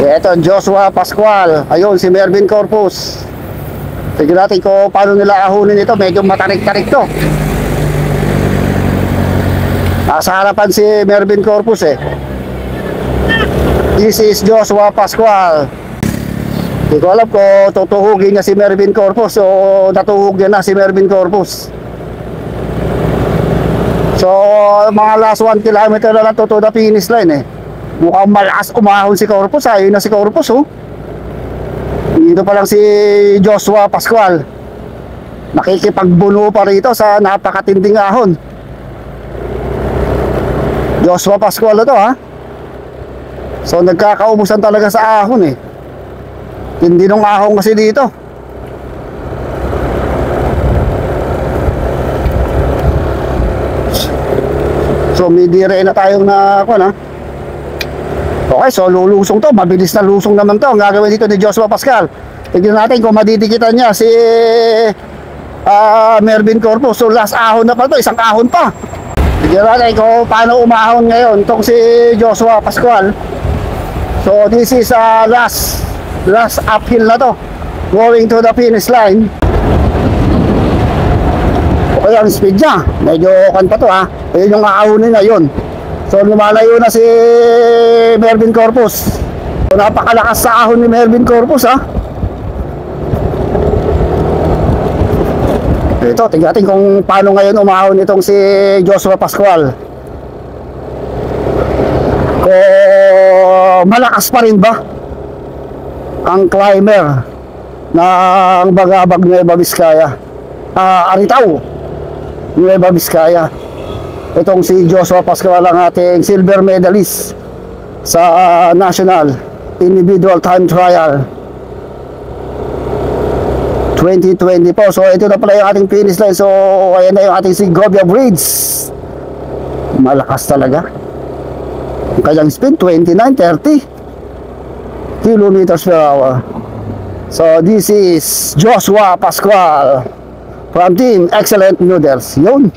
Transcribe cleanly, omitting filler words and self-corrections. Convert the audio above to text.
Eto, Joshua Pascual. Ayun, si Mervin Corpus. Tignan natin kung paano nila ahunin ito. Medyo matarik-tarik to. Nasa harapan si Mervin Corpus eh. This is Joshua Pascual. Hindi ko alam kung tutuhugin niya si Mervin Corpus o natuhug niya na si Mervin Corpus. So, mga last 1 kilometer na lang to the finish line eh. Mukhang malakas umahon si Corpus. Ayun na si Corpus oh. Dito pa lang si Joshua Pascual. Nakikipagbuno pa rito sa napakatinding ahon. Joshua Pascual na to ha. So nagkakaubusan talaga sa ahon eh. Hindi nung ahon kasi dito. So may dire na tayong na ha. Okay, so lulusong to. Mabilis na lusong naman to. Ang gagawin dito ni Joshua Pascual. Tignan natin kung madidikitan niya si Mervin Corpus. So last ahon na pa to. Isang ahon pa. Tignan natin kung paano umahon ngayon itong si Joshua Pascual. So this is last uphill na to. Going to the finish line. Okay, ang speed niya. Medyo kan pa to ha. Ayun yung aahunin na yun. So lumalayo na si Mervin Corpus. So napakalakas sa ahon ni Mervin Corpus ha. Ito, tingnan natin kung paano ngayon umahon itong si Joshua Pascual. Kung malakas pa rin ba ang climber ng Bagabag Nueva Vizcaya, Aritaw Nueva Vizcaya. Itong si Joshua Pascual ang ating silver medalist sa National Individual Time Trial 2020 po. So ito na pala yung ating finish line. So ayan na yung ating Segovia Bridge. Malakas talaga. Ang kanyang speed 29-30 kilometers per hour. So this is Joshua Pascual from Team Excellent Noodles. Yun.